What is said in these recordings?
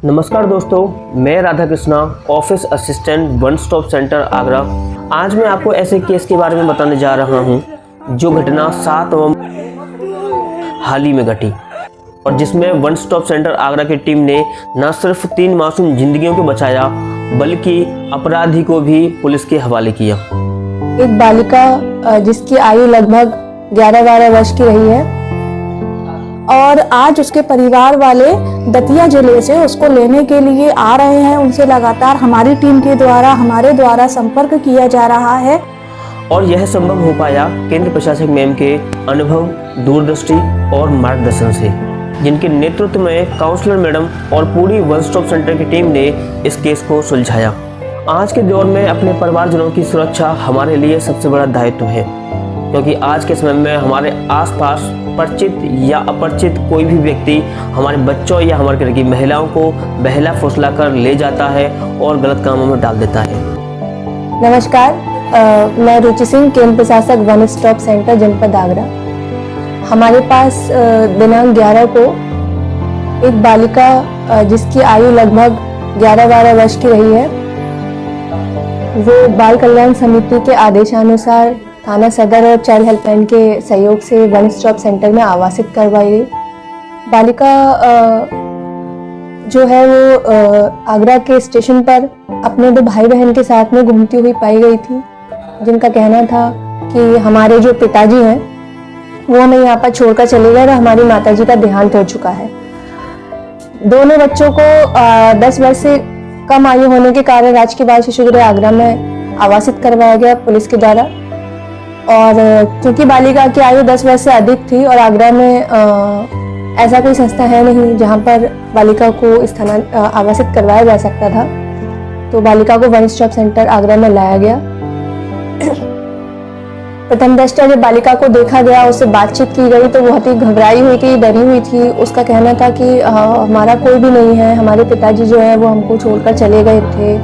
नमस्कार दोस्तों, मैं Radha Krishna, office assistant one stop centre Agra. आज मैं आपको ऐसे केस के बारे में बताने जा रहा हूं जो घटना 7 नवंबर हाल ही में घटी और जिसमें वन स्टॉप सेंटर आगरा की टीम ने न सिर्फ 3 मासूम जिंदगियों को बचाया बल्कि अपराधी को भी पुलिस के हवाले किया। एक बालिका जिसकी आयु लगभग 11-12 वर्ष की रही है और आज उसके परिवार वाले दतिया जिले से उसको लेने के लिए आ रहे हैं। उनसे लगातार हमारी टीम के द्वारा हमारे द्वारा संपर्क किया जा रहा है और यह संभव हो पाया केंद्र प्रशासक मैम के अनुभव, दूरदृष्टि और मार्गदर्शन से, जिनके नेतृत्व में काउंसलर मैडम और पूरी वन स्टॉप सेंटर की टीम ने इस केस को सुलझाया। आज के दौर में अपने परिवारजनों की सुरक्षा हमारे लिए सबसे बड़ा दायित्व है, क्योंकि आज के समय में हमारे आसपास परिचित या अपरिचित कोई भी व्यक्ति हमारे बच्चों या हमारे घर की महिलाओं को बहला फुसला कर ले जाता है और गलत कामों में डाल देता है। नमस्कार, मैं रुचि सिंह, केंद्र प्रशासक वन स्टॉप सेंटर जनपद आगरा। हमारे पास दिनांक 11 को एक बालिका जिसकी आयु लगभग 11-12 वर्ष की रही है, वो बाल कल्याण समिति के आदेशानुसार थाना सदर और चाइल्ड हेल्पलाइन के सहयोग से वन स्टॉप सेंटर में आवासित करवाई गई। बालिका जो है वो आगरा के स्टेशन पर अपने 2 भाई बहन के साथ में घूमती हुई पाई गई थी, जिनका कहना था कि हमारे जो पिताजी हैं वो हमें यहाँ पर छोड़कर चले गए और हमारी माताजी का देहांत हो चुका है। दोनों बच्चों को 10 वर्ष से कम आयु होने के कारण राजकीय बाल शिशु गृह आगरा में आवासित करवाया गया पुलिस के द्वारा। और क्योंकि बालिका की आयु 10 वर्ष से अधिक थी और आगरा में ऐसा कोई संस्था है नहीं जहां पर बालिका को आवासित करवाया जा सकता था, तो बालिका को वन स्टॉप सेंटर आगरा में लाया गया। प्रथम दृष्टया जब बालिका को देखा गया, उससे बातचीत की गई तो वो बहुत ही घबराई हुई थी, डरी हुई थी। उसका कहना था कि हमारा कोई भी नहीं है, हमारे पिताजी जो है वो हमको छोड़कर चले गए थे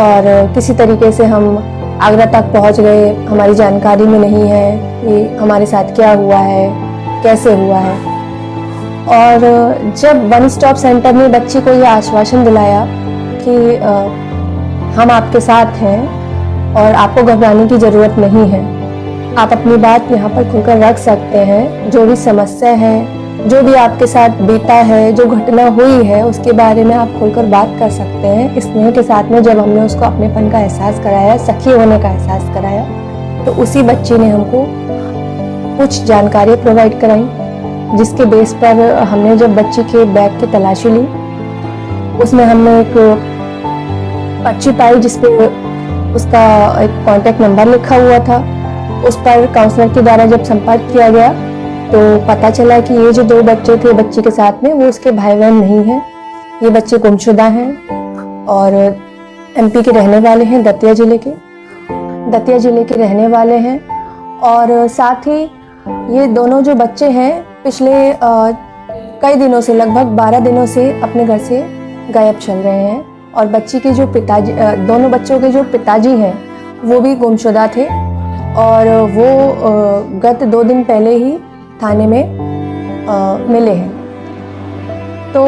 और किसी तरीके से हम आगरा तक पहुंच गए, हमारी जानकारी में नहीं है कि हमारे साथ क्या हुआ है, कैसे हुआ है। और जब वन स्टॉप सेंटर ने बच्ची को यह आश्वासन दिलाया कि हम आपके साथ हैं और आपको घबराने की ज़रूरत नहीं है, आप अपनी बात यहाँ पर खुलकर रख सकते हैं, जो भी समस्या है, जो भी आपके साथ बीता है, जो घटना हुई है, उसके बारे में आप खुलकर बात कर सकते हैं। इस स्नेह के साथ में जब हमने उसको अपनेपन का एहसास कराया, सखी होने का एहसास कराया, तो उसी बच्ची ने हमको कुछ जानकारी प्रोवाइड कराई, जिसके बेस पर हमने जब बच्ची के बैग की तलाशी ली, उसमें हमने एक पर्ची पाई जिसपे उसका एक कॉन्टैक्ट नंबर लिखा हुआ था। उस पर काउंसलर के द्वारा जब संपर्क किया गया तो पता चला कि ये जो 2 बच्चे थे बच्ची के साथ में, वो उसके भाई बहन नहीं हैं। ये बच्चे गुमशुदा हैं और एमपी के रहने वाले हैं, दतिया जिले के रहने वाले हैं। और साथ ही ये दोनों जो बच्चे हैं पिछले कई दिनों से, लगभग 12 दिनों से अपने घर से गायब चल रहे हैं। और बच्ची के जो पिताजी, दोनों बच्चों के जो पिताजी हैं वो भी गुमशुदा थे और वो गत 2 दिन पहले ही थाने में मिले हैं। तो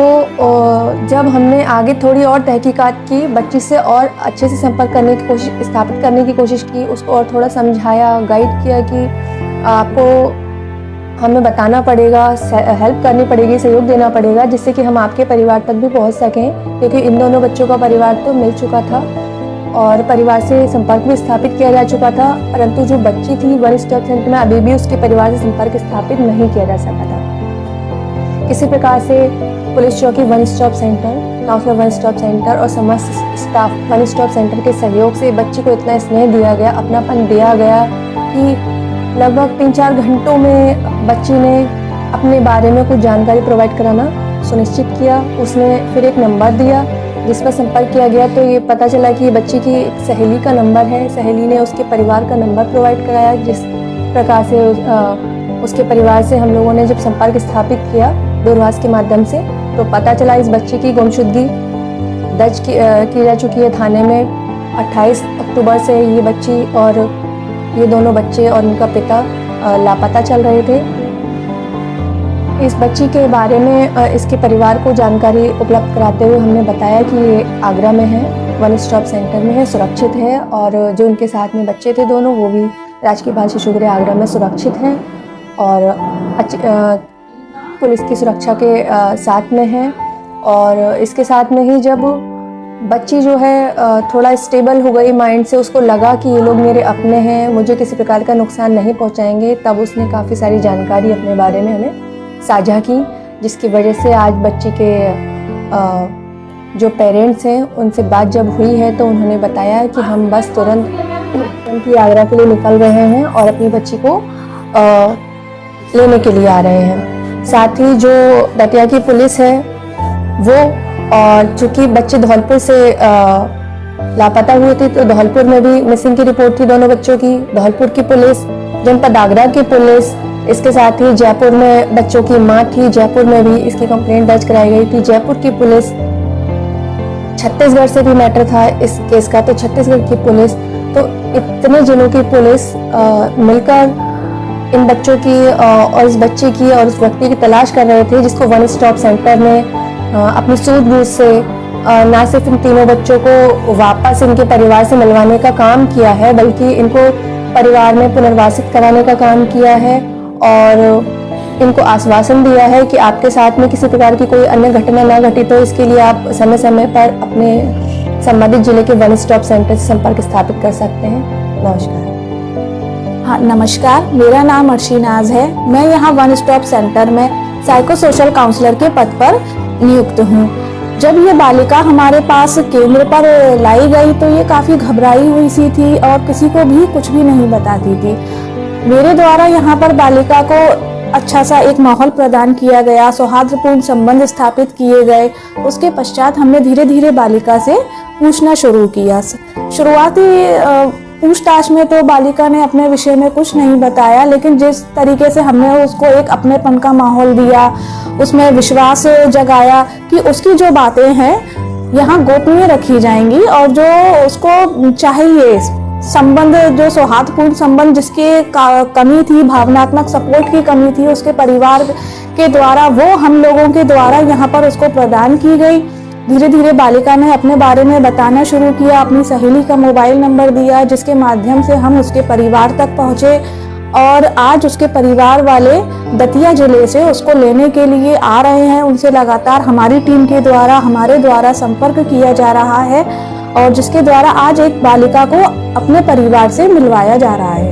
जब हमने आगे थोड़ी और तहकीकात की, बच्ची से और अच्छे से संपर्क करने की कोशिश, स्थापित करने की कोशिश की, उसको और थोड़ा समझाया, गाइड किया कि आपको हमें बताना पड़ेगा, हेल्प करनी पड़ेगी, सहयोग देना पड़ेगा, जिससे कि हम आपके परिवार तक भी पहुंच सकें, क्योंकि इन दोनों बच्चों का परिवार तो मिल चुका था और परिवार से संपर्क भी स्थापित किया जा चुका था, परंतु जो बच्ची थी वन स्टॉप सेंटर में अभी भी उसके परिवार से संपर्क स्थापित नहीं किया जा सका था। किसी प्रकार से पुलिस चौकी one stop centre, counsellor one stop centre और समस्त स्टाफ वन स्टॉप सेंटर के सहयोग से बच्ची को इतना स्नेह दिया गया, अपनापन दिया गया कि लगभग 3-4 घंटों में बच्ची ने अपने बारे में कुछ जानकारी प्रोवाइड कराना सुनिश्चित किया। उसने फिर एक नंबर दिया जिस पर संपर्क किया गया, तो ये पता चला कि ये बच्ची की एक सहेली का नंबर है। सहेली ने उसके परिवार का नंबर प्रोवाइड कराया, जिस प्रकार से उसके परिवार से हम लोगों ने जब संपर्क स्थापित किया दूरभाष के माध्यम से, तो पता चला इस बच्ची की गुमशुदगी दर्ज की जा चुकी है थाने में। 28 अक्टूबर से ये बच्ची और ये दोनों बच्चे और उनका पिता लापता चल रहे थे। इस बच्ची के बारे में इसके परिवार को जानकारी उपलब्ध कराते हुए हमने बताया कि ये आगरा में है, वन स्टॉप सेंटर में है, सुरक्षित है और जो उनके साथ में बच्चे थे दोनों वो भी राजकीय बाल शिशु गृह आगरा में सुरक्षित हैं और पुलिस की सुरक्षा के साथ में है। और इसके साथ में ही जब बच्ची जो है थोड़ा स्टेबल हो गई माइंड से, उसको लगा कि ये लोग मेरे अपने हैं, मुझे किसी प्रकार का नुकसान नहीं पहुंचाएंगे, तब उसने काफ़ी सारी जानकारी अपने बारे में हमें साझा की, जिसकी वजह से आज बच्ची के जो पेरेंट्स हैं उनसे बात जब हुई है तो उन्होंने बताया कि हम बस तुरंत ही आगरा के लिए निकल रहे हैं और अपनी बच्ची को लेने के लिए आ रहे हैं। साथ ही जो दतिया की पुलिस है वो, और चूँकि बच्चे धौलपुर से लापता हुए थे तो धौलपुर में भी मिसिंग की रिपोर्ट थी दोनों बच्चों की। धौलपुर की पुलिस, जनपद आगरा की पुलिस, इसके साथ ही जयपुर में बच्चों की मां थी, जयपुर में भी इसकी कंप्लेंट दर्ज कराई गई थी। जयपुर की पुलिस, छत्तीसगढ़ से भी मैटर था इस केस का, तो छत्तीसगढ़ की पुलिस, तो इतने जिलों की पुलिस मिलकर इन बच्चों की और इस बच्चे की और उस व्यक्ति की तलाश कर रहे थे, जिसको वन स्टॉप सेंटर में अपनी सूझबूझ से ना सिर्फ इन तीनों बच्चों को वापस इनके परिवार से मिलवाने का काम किया है, बल्कि इनको परिवार में पुनर्वासित कराने का काम किया है और इनको आश्वासन दिया है कि आपके साथ में किसी प्रकार की कोई अन्य घटना ना घटी, तो इसके लिए आप समय समय पर अपने संबंधित जिले के वन स्टॉप सेंटर से संपर्क स्थापित कर सकते हैं। नमस्कार। हाँ नमस्कार, मेरा नाम अर्शीनाज है। मैं यहाँ वन स्टॉप सेंटर में साइको सोशल काउंसलर के पद पर नियुक्त हूँ। जब ये बालिका हमारे पास केंद्र पर लाई गई तो ये काफ़ी घबराई हुई सी थी और किसी को भी कुछ भी नहीं बताती थी। मेरे द्वारा यहाँ पर बालिका को अच्छा सा एक माहौल प्रदान किया गया, सौहार्दपूर्ण संबंध स्थापित किए गए। उसके पश्चात हमने धीरे धीरे बालिका से पूछना शुरू किया। शुरुआती पूछताछ में तो बालिका ने अपने विषय में कुछ नहीं बताया, लेकिन जिस तरीके से हमने उसको एक अपनेपन का माहौल दिया, उसमें विश्वास जगाया कि उसकी जो बातें हैं यहाँ गोपनीय रखी जाएंगी और जो उसको चाहिए संबंध, जो सौहार्दपूर्ण संबंध जिसके कमी थी, भावनात्मक सपोर्ट की कमी थी उसके परिवार के द्वारा, वो हम लोगों के द्वारा यहाँ पर उसको प्रदान की गई। धीरे धीरे बालिका ने अपने बारे में बताना शुरू किया, अपनी सहेली का मोबाइल नंबर दिया, जिसके माध्यम से हम उसके परिवार तक पहुँचे और आज उसके परिवार वाले दतिया जिले से उसको लेने के लिए आ रहे हैं। उनसे लगातार हमारी टीम के द्वारा, हमारे द्वारा संपर्क किया जा रहा है और जिसके द्वारा आज एक बालिका को अपने परिवार से मिलवाया जा रहा है।